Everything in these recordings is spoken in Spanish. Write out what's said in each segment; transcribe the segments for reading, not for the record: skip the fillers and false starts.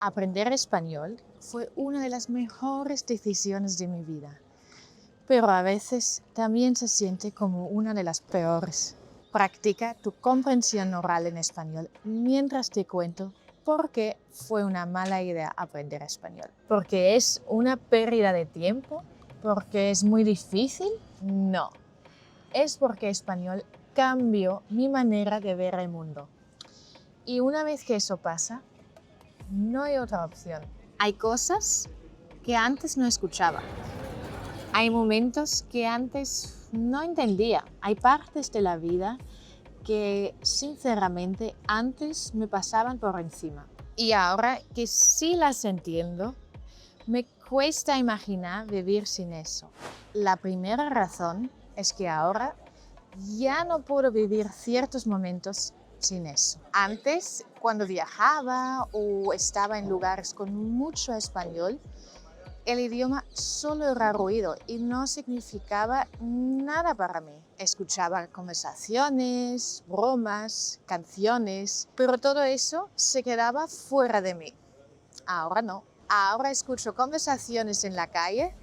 Aprender español fue una de las mejores decisiones de mi vida, pero a veces también se siente como una de las peores. Practica tu comprensión oral en español mientras te cuento por qué fue una mala idea aprender español. ¿Porque es una pérdida de tiempo? ¿Porque es muy difícil? No, es porque español cambió mi manera de ver el mundo. Y una vez que eso pasa, no hay otra opción. Hay cosas que antes no escuchaba. Hay momentos que antes no entendía. Hay partes de la vida que sinceramente antes me pasaban por encima. Y ahora que sí las entiendo, me cuesta imaginar vivir sin eso. La primera razón es que ahora ya no puedo vivir ciertos momentos sin eso. Antes, cuando viajaba o estaba en lugares con mucho español, el idioma solo era ruido y no significaba nada para mí. Escuchaba conversaciones, bromas, canciones, pero todo eso se quedaba fuera de mí. Ahora no. Ahora escucho conversaciones en la calle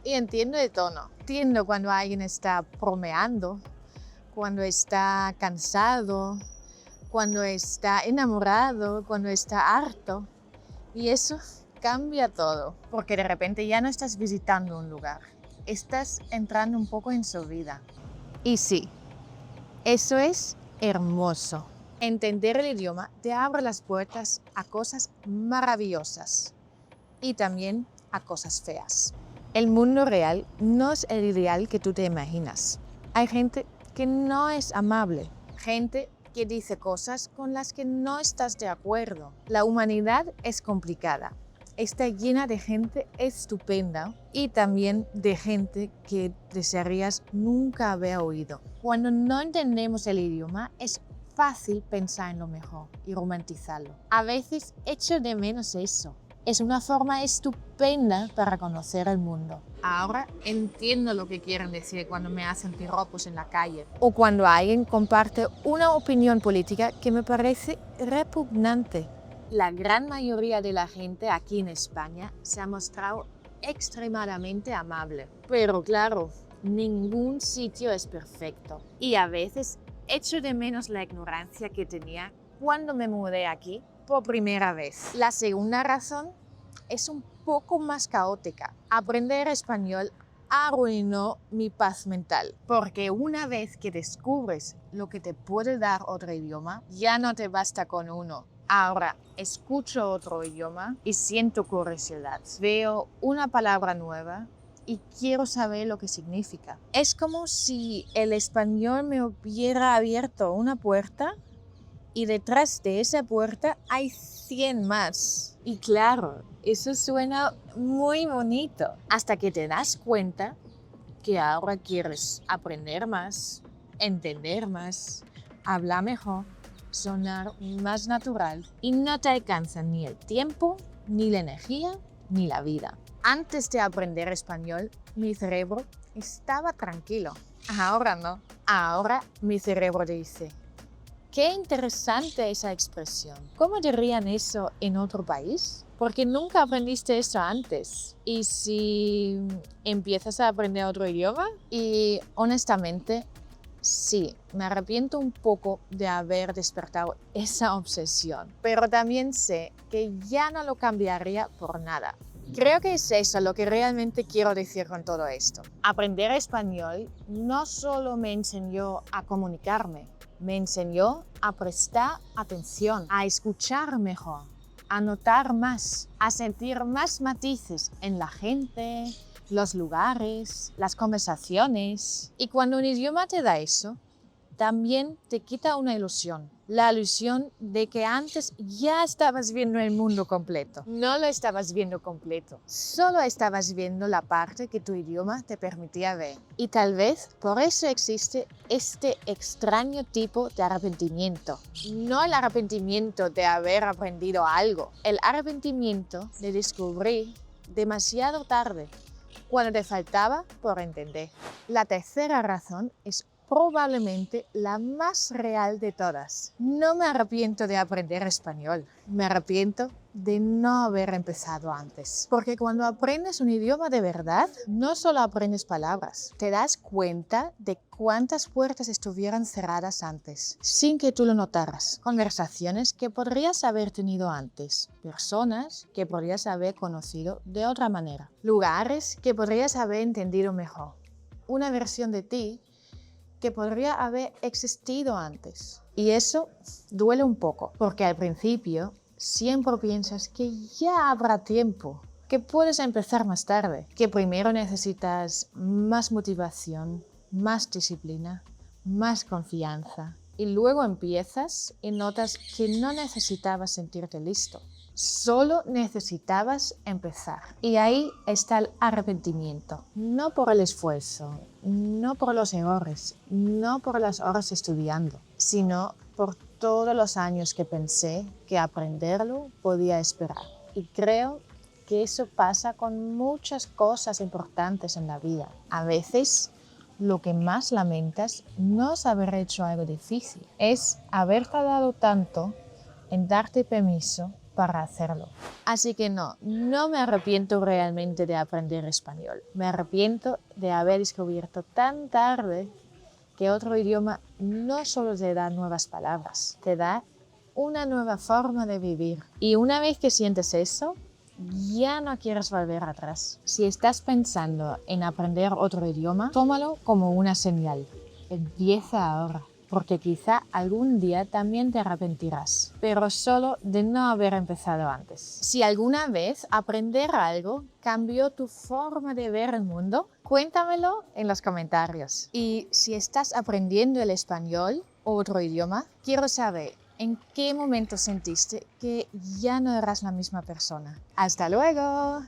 y entiendo el tono. Entiendo cuando alguien está bromeando, cuando está cansado, cuando está enamorado, cuando está harto. Y eso cambia todo, porque de repente ya no estás visitando un lugar, estás entrando un poco en su vida. Y sí, eso es hermoso. Entender el idioma te abre las puertas a cosas maravillosas y también a cosas feas. El mundo real no es el ideal que tú te imaginas. Hay gente que no es amable, gente que dice cosas con las que no estás de acuerdo. La humanidad es complicada. Está llena de gente estupenda y también de gente que desearías nunca haber oído. Cuando no entendemos el idioma, es fácil pensar en lo mejor y romantizarlo. A veces echo de menos eso. Es una forma estupenda para conocer el mundo. Ahora entiendo lo que quieren decir cuando me hacen piropos en la calle o cuando alguien comparte una opinión política que me parece repugnante. La gran mayoría de la gente aquí en España se ha mostrado extremadamente amable. Pero claro, ningún sitio es perfecto. Y a veces echo de menos la ignorancia que tenía cuando me mudé aquí por primera vez. La segunda razón es un poco más caótica. Aprender español arruinó mi paz mental, porque una vez que descubres lo que te puede dar otro idioma, ya no te basta con uno. Ahora escucho otro idioma y siento curiosidad. Veo una palabra nueva y quiero saber lo que significa. Es como si el español me hubiera abierto una puerta y detrás de esa puerta hay 100 más. Y claro, eso suena muy bonito. Hasta que te das cuenta que ahora quieres aprender más, entender más, hablar mejor, sonar más natural y no te alcanza ni el tiempo, ni la energía, ni la vida. Antes de aprender español, mi cerebro estaba tranquilo. Ahora no. Ahora mi cerebro dice: qué interesante esa expresión. ¿Cómo dirían eso en otro país? Porque nunca aprendiste eso antes. ¿Y si empiezas a aprender otro idioma? Y honestamente, sí, me arrepiento un poco de haber despertado esa obsesión. Pero también sé que ya no lo cambiaría por nada. Creo que es eso lo que realmente quiero decir con todo esto. Aprender español no solo me enseñó a comunicarme, me enseñó a prestar atención, a escuchar mejor, a notar más, a sentir más matices en la gente, los lugares, las conversaciones. Y cuando un idioma te da eso, también te quita una ilusión. La ilusión de que antes ya estabas viendo el mundo completo. No lo estabas viendo completo. Solo estabas viendo la parte que tu idioma te permitía ver. Y tal vez por eso existe este extraño tipo de arrepentimiento. No el arrepentimiento de haber aprendido algo. El arrepentimiento de descubrir demasiado tarde, cuando te faltaba por entender. La tercera razón es probablemente la más real de todas. No me arrepiento de aprender español, me arrepiento de no haber empezado antes. Porque cuando aprendes un idioma de verdad, no solo aprendes palabras, te das cuenta de cuántas puertas estuvieran cerradas antes, sin que tú lo notaras. Conversaciones que podrías haber tenido antes, personas que podrías haber conocido de otra manera, lugares que podrías haber entendido mejor, una versión de ti que podría haber existido antes. Y eso duele un poco, porque al principio siempre piensas que ya habrá tiempo, que puedes empezar más tarde, que primero necesitas más motivación, más disciplina, más confianza. Y luego empiezas y notas que no necesitabas sentirte listo. Solo necesitabas empezar. Y ahí está el arrepentimiento. No por el esfuerzo, no por los errores, no por las horas estudiando, sino por todos los años que pensé que aprenderlo podía esperar. Y creo que eso pasa con muchas cosas importantes en la vida. A veces lo que más lamentas no es haber hecho algo difícil, es haber tardado tanto en darte permiso para hacerlo. Así que no me arrepiento realmente de aprender español. Me arrepiento de haber descubierto tan tarde que otro idioma no solo te da nuevas palabras, te da una nueva forma de vivir. Y una vez que sientes eso, ya no quieres volver atrás. Si estás pensando en aprender otro idioma, tómalo como una señal. Empieza ahora, porque quizá algún día también te arrepentirás, pero solo de no haber empezado antes. Si alguna vez aprender algo cambió tu forma de ver el mundo, cuéntamelo en los comentarios. Y si estás aprendiendo el español o otro idioma, quiero saber ¿en qué momento sentiste que ya no eras la misma persona? ¡Hasta luego!